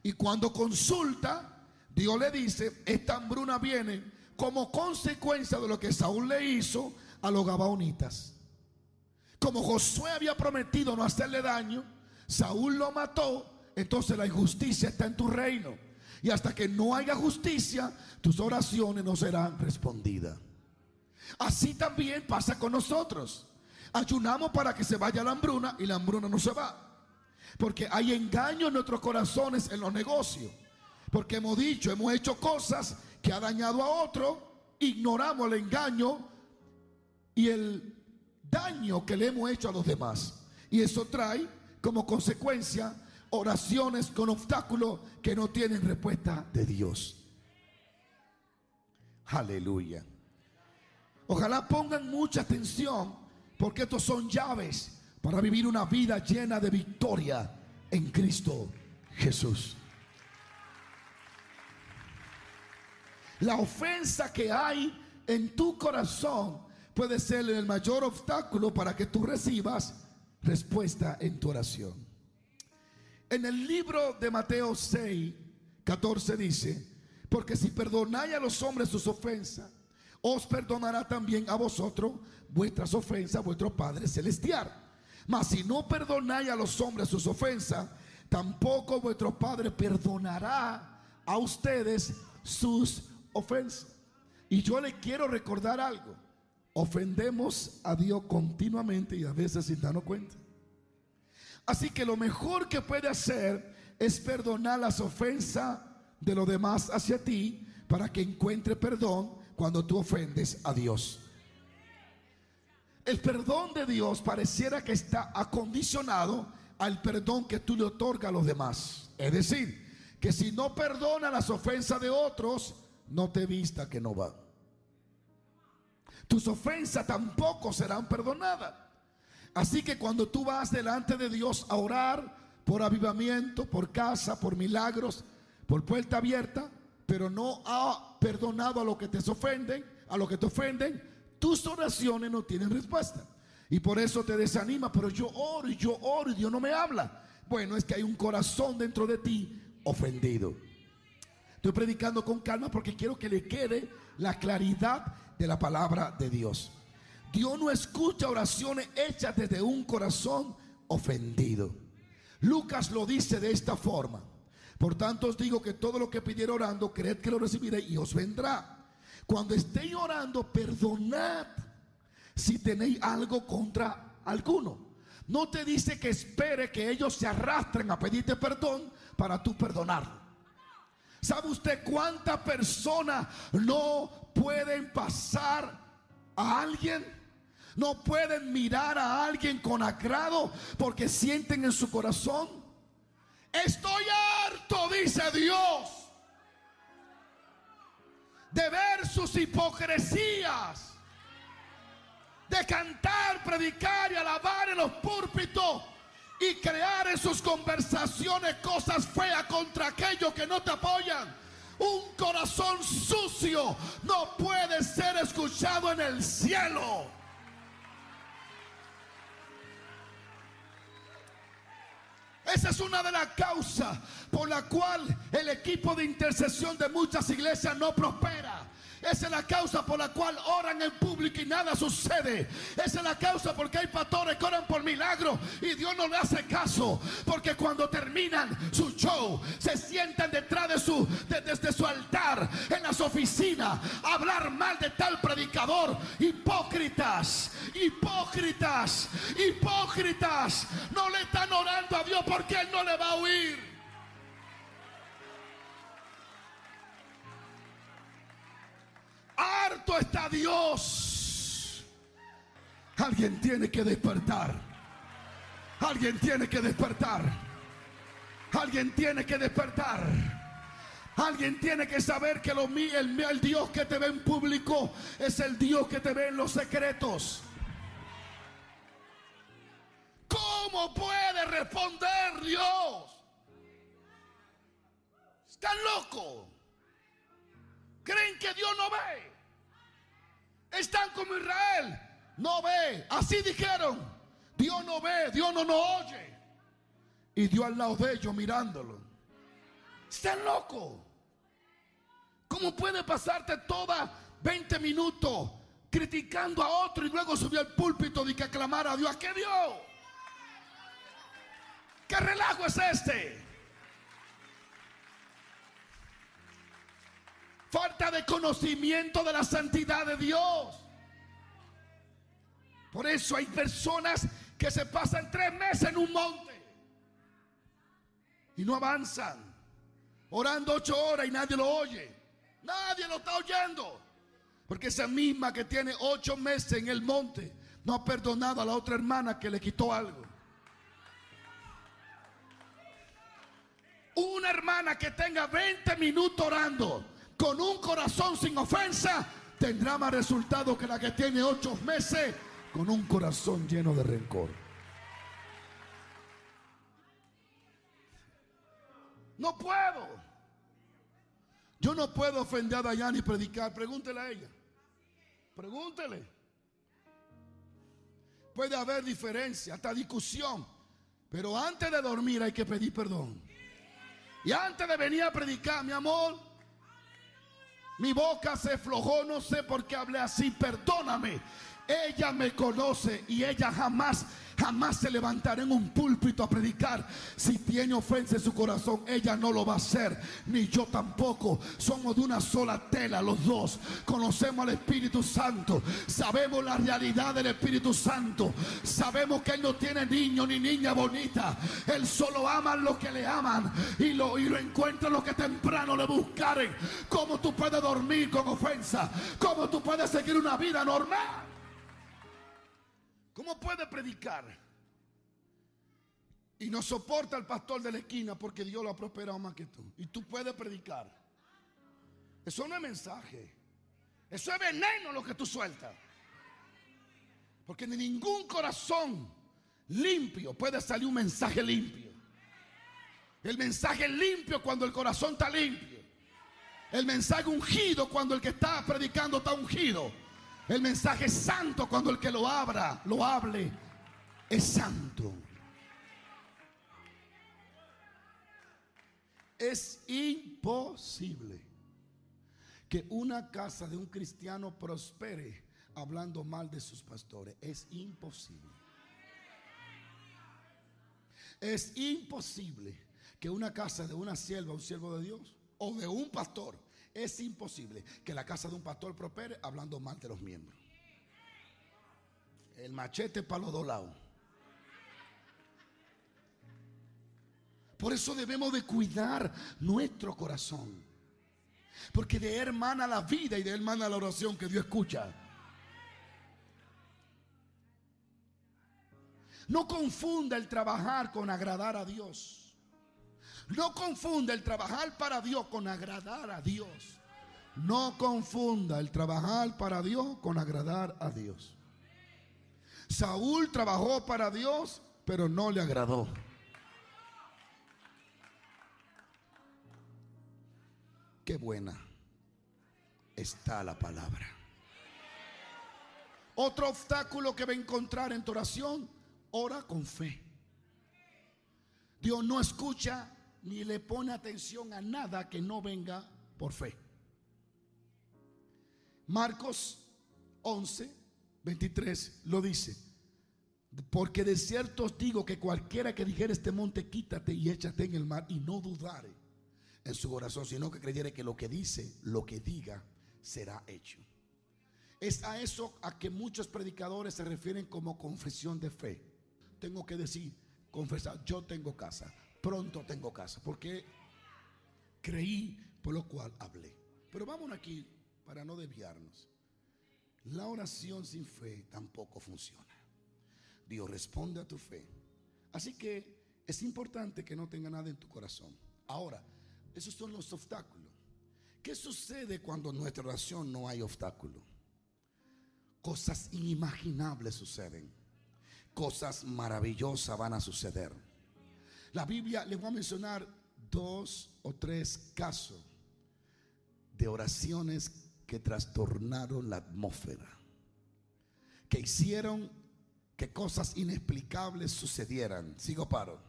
Speaker 2: Y cuando consulta, Dios le dice: esta hambruna viene como consecuencia de lo que Saúl le hizo a los gabaonitas. Como Josué había prometido no hacerle daño, Saúl lo mató. Entonces la injusticia está en tu reino, y hasta que no haya justicia, tus oraciones no serán respondidas. Así también pasa con nosotros. Ayunamos para que se vaya la hambruna, y la hambruna no se va, porque hay engaño en nuestros corazones en los negocios, porque hemos hecho cosas que ha dañado a otro, ignoramos el engaño y el daño que le hemos hecho a los demás, y eso trae como consecuencia oraciones con obstáculos que no tienen respuesta de Dios. Aleluya. Ojalá pongan mucha atención, porque estos son llaves para vivir una vida llena de victoria en Cristo Jesús. La ofensa que hay en tu corazón puede ser el mayor obstáculo para que tú recibas respuesta en tu oración. En el libro de Mateo 6:14 dice: porque si perdonáis a los hombres sus ofensas, os perdonará también a vosotros vuestras ofensas vuestro Padre Celestial. Mas si no perdonáis a los hombres sus ofensas, tampoco vuestro Padre perdonará a ustedes sus ofensas. Y yo le quiero recordar algo. ofendemos a Dios continuamente y a veces sin darnos cuenta. Así que lo mejor que puede hacer es perdonar las ofensas de los demás hacia ti, para que encuentre perdón cuando tú ofendes a Dios. El perdón de Dios pareciera que está acondicionado al perdón que tú le otorgas a los demás. Es decir, que si no perdona las ofensas de otros, no te vista que no va. Tus ofensas tampoco serán perdonadas. Así que cuando tú vas delante de Dios a orar por avivamiento, por casa, por milagros, por puerta abierta, pero no ha perdonado a los que te ofenden, tus oraciones no tienen respuesta. Y por eso te desanima. Pero yo oro y Dios no me habla. Bueno, es que hay un corazón dentro de ti ofendido. Estoy predicando con calma porque quiero que le quede la claridad de la palabra de Dios. Dios no escucha oraciones hechas desde un corazón ofendido. Lucas lo dice de esta forma: por tanto os digo que todo lo que pidiere orando, creed que lo recibiréis y os vendrá. Cuando estéis orando, perdonad si tenéis algo contra alguno. No te dice que espere que ellos se arrastren a pedirte perdón para tú perdonarlo. ¿Sabe usted cuántas personas no pueden pasar a alguien? No pueden mirar a alguien con agrado porque sienten en su corazón: estoy harto, dice Dios, de ver sus hipocresías, de cantar, predicar y alabar en los púlpitos y crear en sus conversaciones cosas feas contra aquellos que no te apoyan. Un corazón sucio no puede ser escuchado en el cielo. Esa es una de las causas por la cual el equipo de intercesión de muchas iglesias no prospera. Esa es la causa por la cual oran en público y nada sucede. Esa es la causa porque hay pastores que oran por milagros y Dios no le hace caso. Porque cuando terminan su show, se sientan detrás desde su altar, en las oficinas, a hablar mal de tal predicador. Hipócritas, hipócritas, hipócritas. No le están orando a Dios porque Él no le va a oír. Harto está Dios. Alguien tiene que despertar. Alguien tiene que despertar. Alguien tiene que despertar. Alguien tiene que saber que el Dios que te ve en público es el Dios que te ve en los secretos. ¿Cómo puede responder Dios? ¿Están locos? ¿Creen que Dios no ve? Están como Israel, no ve. Así dijeron: Dios no ve, Dios no nos oye. Y Dios al lado de ellos mirándolo. Están locos. ¿Cómo puede pasarte toda 20 minutos criticando a otro y luego subir al púlpito y que aclamar a Dios? ¿A qué Dios? ¿Qué relajo es este? Falta de conocimiento de la santidad de Dios. Por eso hay personas que se pasan 3 meses en un monte y no avanzan, orando 8 horas y nadie lo oye. Nadie lo está oyendo. Porque esa misma que tiene 8 meses en el monte no ha perdonado a la otra hermana que le quitó algo. Una hermana que tenga 20 minutos orando con un corazón sin ofensa tendrá más resultado que la que tiene 8 meses con un corazón lleno de rencor. No puedo. Yo no puedo ofender a Dayana y predicar. Pregúntele a ella. Pregúntele. Puede haber diferencia, hasta discusión, pero antes de dormir hay que pedir perdón. Y antes de venir a predicar: mi amor, mi boca se aflojó, no sé por qué hablé así, perdóname. Ella me conoce y ella jamás se levantará en un púlpito a predicar. Si tiene ofensa en su corazón, ella no lo va a hacer, ni yo tampoco. Somos de una sola tela los dos. Conocemos al Espíritu Santo, sabemos la realidad del Espíritu Santo, sabemos que Él no tiene niño ni niña bonita. Él solo ama a los que le aman y lo encuentra los que temprano le buscaren. ¿Cómo tú puedes dormir con ofensa? ¿Cómo tú puedes seguir una vida normal? ¿Cómo puede predicar y no soporta al pastor de la esquina porque Dios lo ha prosperado más que tú? Y tú puedes predicar. Eso no es mensaje. Eso es veneno lo que tú sueltas. Porque de ningún corazón limpio puede salir un mensaje limpio. El mensaje es limpio cuando el corazón está limpio. El mensaje ungido cuando el que está predicando está ungido. El mensaje es santo cuando el que lo hable, es santo. Es imposible que una casa de un cristiano prospere hablando mal de sus pastores. Es imposible. Es imposible que una casa de una sierva, un siervo de Dios o de un pastor, es imposible que la casa de un pastor prospere hablando mal de los miembros. El machete para los dos lados. Por eso debemos de cuidar nuestro corazón, porque de él emana la vida y de él emana la oración que Dios escucha. No confunda el trabajar con agradar a Dios. No confunda el trabajar para Dios con agradar a Dios. No confunda el trabajar para Dios con agradar a Dios. Saúl trabajó para Dios, pero no le agradó. Qué buena está la palabra. Otro obstáculo que va a encontrar en tu oración: ora con fe. Dios no escucha ni le pone atención a nada que no venga por fe. Marcos 11:23 lo dice: porque de cierto os digo que cualquiera que dijere este monte, quítate y échate en el mar, y no dudare en su corazón, sino que creyere que lo que dice, lo que diga, será hecho. Es a eso a que muchos predicadores se refieren como confesión de fe. Tengo que decir, confesar: yo tengo casa, pronto tengo casa, porque creí, por lo cual hablé. Pero vamos aquí para no desviarnos. La oración sin fe tampoco funciona. Dios responde a tu fe. Así que es importante que no tenga nada en tu corazón. Ahora, esos son los obstáculos. ¿Qué sucede cuando en nuestra oración no hay obstáculo? Cosas inimaginables suceden. Cosas maravillosas van a suceder. La Biblia, les voy a mencionar 2 o 3 casos de oraciones que trastornaron la atmósfera, que hicieron que cosas inexplicables sucedieran. Sigo paro.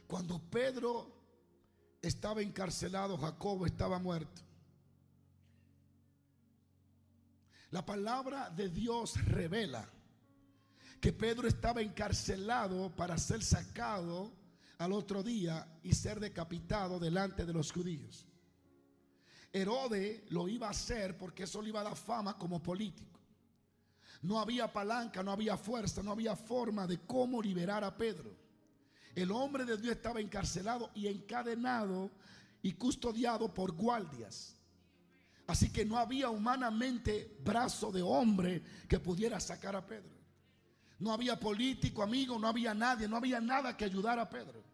Speaker 2: Cuando Pedro estaba encarcelado, Jacobo estaba muerto. La palabra de Dios revela que Pedro estaba encarcelado para ser sacado al otro día y ser decapitado delante de los judíos. Herodes lo iba a hacer porque eso le iba a dar fama como político. No había palanca, no había fuerza, no había forma de cómo liberar a Pedro. El hombre de Dios estaba encarcelado y encadenado y custodiado por guardias. Así que no había humanamente brazo de hombre que pudiera sacar a Pedro. No había político, amigo, no había nadie, no había nada que ayudara a Pedro.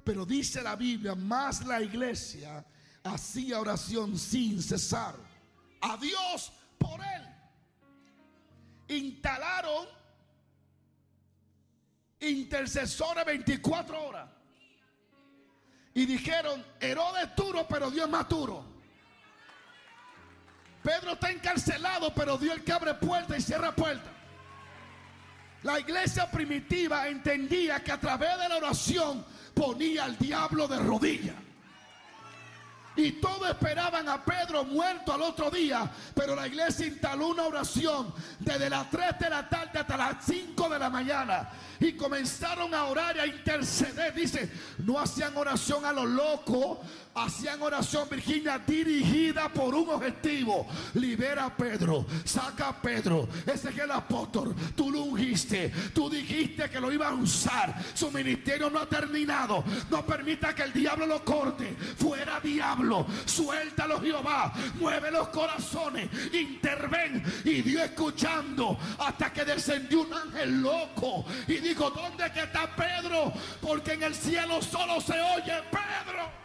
Speaker 2: Pero dice la Biblia, más la iglesia hacía oración sin cesar a Dios por él. Instalaron intercesores 24 horas y dijeron: Herodes es duro, pero Dios es más duro. Pedro está encarcelado, pero Dios es el que abre puertas y cierra puertas. La iglesia primitiva entendía que a través de la oración ponía al diablo de rodillas. Y todos esperaban a Pedro muerto al otro día. Pero la iglesia instaló una oración desde las 3 de la tarde hasta las 5 de la mañana. Y comenzaron a orar y a interceder. Dice, no hacían oración a lo loco, hacían oración, Virginia, dirigida por un objetivo. Libera a Pedro, saca a Pedro. Ese es el apóstol, tú lo ungiste, tú dijiste que lo iba a usar. Su ministerio no ha terminado. No permita que el diablo lo corte. Fuera diablo, suéltalo Jehová, mueve los corazones, interven. Y Dios escuchando hasta que descendió un ángel loco y dijo, ¿dónde que está Pedro? Porque en el cielo solo se oye Pedro.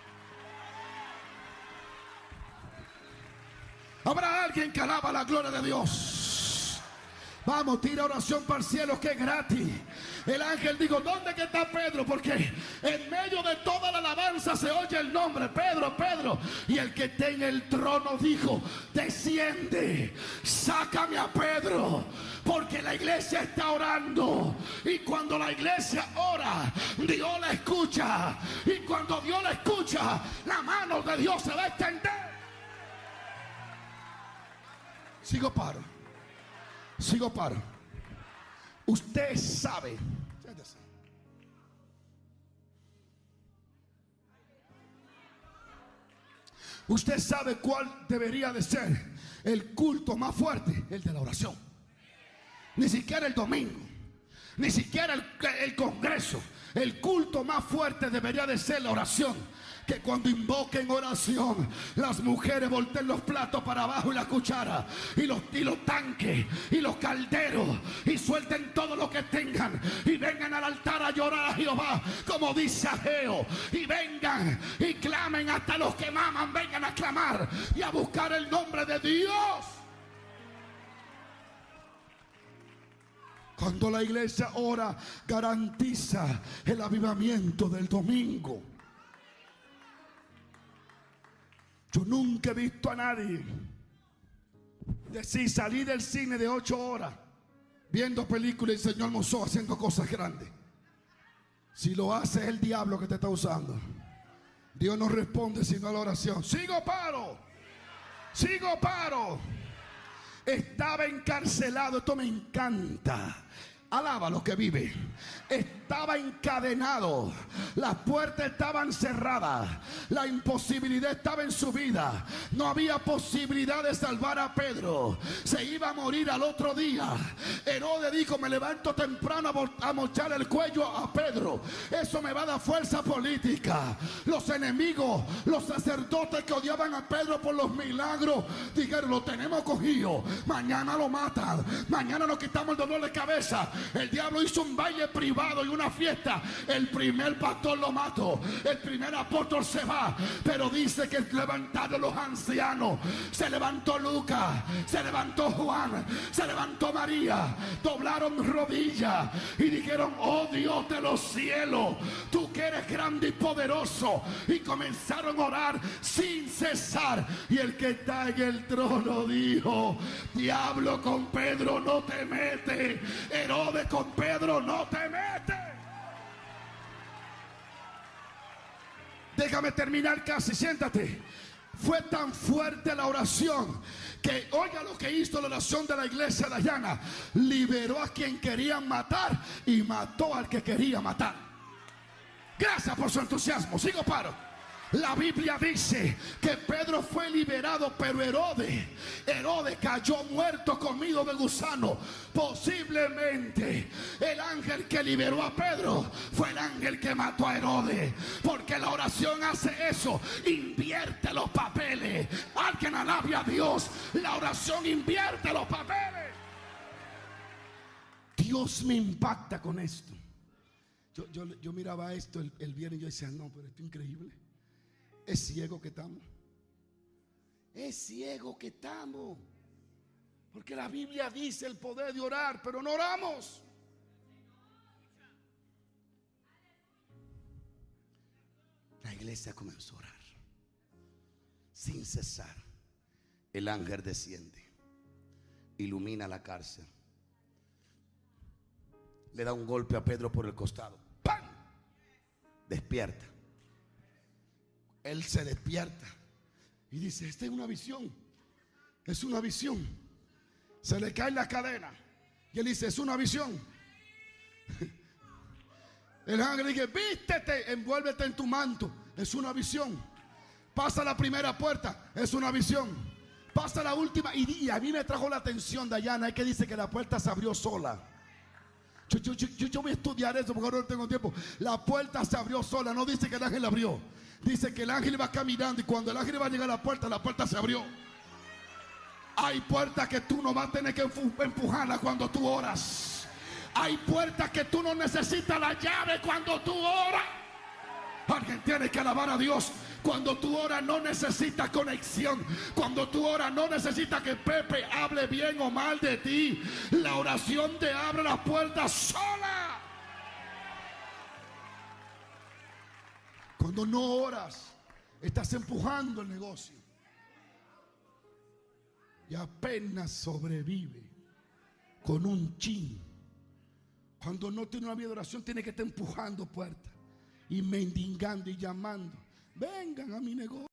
Speaker 2: Habrá alguien que alaba la gloria de Dios. Vamos, tira oración para el cielo, que es gratis. El ángel dijo, ¿dónde que está Pedro? Porque en medio de toda la alabanza se oye el nombre, Pedro, Pedro. Y el que está en el trono dijo, desciende, sácame a Pedro, porque la iglesia está orando. Y cuando la iglesia ora, Dios la escucha. Y cuando Dios la escucha, la mano de Dios se va a extender. Sigo paro. Usted sabe. Usted sabe cuál debería de ser el culto más fuerte, el de la oración. Ni siquiera el domingo, ni siquiera el congreso. El culto más fuerte debería de ser la oración. Que cuando invoquen oración, las mujeres volteen los platos para abajo y la cuchara, y los tanques y los calderos, y suelten todo lo que tengan y vengan al altar a llorar a Jehová, como dice Ageo, y vengan y clamen hasta los que maman, vengan a clamar y a buscar el nombre de Dios. Cuando la iglesia ora, garantiza el avivamiento del domingo. Yo nunca he visto a nadie decir, salí del cine de 8 horas viendo películas y el Señor me usó haciendo cosas grandes. Si lo hace es el diablo que te está usando. Dios no responde sino a la oración. Sigo paro. Estaba encarcelado. Esto me encanta. Alaba lo que vive. Estaba encadenado. Las puertas estaban cerradas. La imposibilidad estaba en su vida. No había posibilidad de salvar a Pedro. Se iba a morir al otro día. Herodes dijo, me levanto temprano a mochar el cuello a Pedro. Eso me va a dar fuerza política. Los enemigos, los sacerdotes que odiaban a Pedro por los milagros, dijeron, lo tenemos cogido. Mañana lo matan. Mañana nos quitamos el dolor de cabeza. El diablo hizo un baile privado y una fiesta. El primer pastor lo mató. El primer apóstol se va. Pero dice que levantaron los ancianos. Se levantó Lucas. Se levantó Juan. Se levantó María. Doblaron rodillas y dijeron, oh Dios de los cielos, tú que eres grande y poderoso. Y comenzaron a orar sin cesar. Y el que está en el trono dijo, diablo, con Pedro no te metes. Herodes, con Pedro no te metes. Déjame terminar casi, siéntate. Fue tan fuerte la oración que, oiga lo que hizo la oración de la iglesia de Dayana. Liberó a quien querían matar y mató al que quería matar. Gracias por su entusiasmo. Sigo paro. La Biblia dice que Pedro fue liberado, pero Herodes cayó muerto, comido de gusano. Posiblemente el ángel que liberó a Pedro fue el ángel que mató a Herodes, porque la oración hace eso, invierte los papeles. Alguien alabe a Dios. La oración invierte los papeles. Dios me impacta con esto. Yo miraba esto el viernes y yo decía, no, pero esto es increíble. Es ciego que estamos. Es ciego que estamos. Porque la Biblia dice el poder de orar, pero no oramos. La iglesia comenzó a orar sin cesar. El ángel desciende, ilumina la cárcel, le da un golpe a Pedro por el costado. ¡Pam! Despierta. Él se despierta Y dice, esta es una visión. Es una visión. Se le cae la cadena. Y él dice, es una visión. El ángel dice, vístete, envuélvete en tu manto. Es una visión. Pasa la primera puerta. Es una visión. Pasa la última. Y a mí me trajo la atención, Dayana, es que dice que la puerta se abrió sola. Yo voy a estudiar eso porque ahora no tengo tiempo. La puerta se abrió sola. No dice que el ángel la abrió. Dice que el ángel iba caminando y cuando el ángel iba a llegar a la puerta se abrió. Hay puertas que tú nomás tienes que empujarlas cuando tú oras. Hay puertas que tú no necesitas la llave cuando tú oras. Alguien tiene que alabar a Dios. Cuando tú oras no necesitas conexión. Cuando tú oras no necesitas que Pepe hable bien o mal de ti. La oración te abre las puertas sola. Cuando no oras, estás empujando el negocio. Y apenas sobrevive con un chin. Cuando no tiene una vida de oración, tiene que estar empujando puertas y mendigando y llamando. Vengan a mi negocio.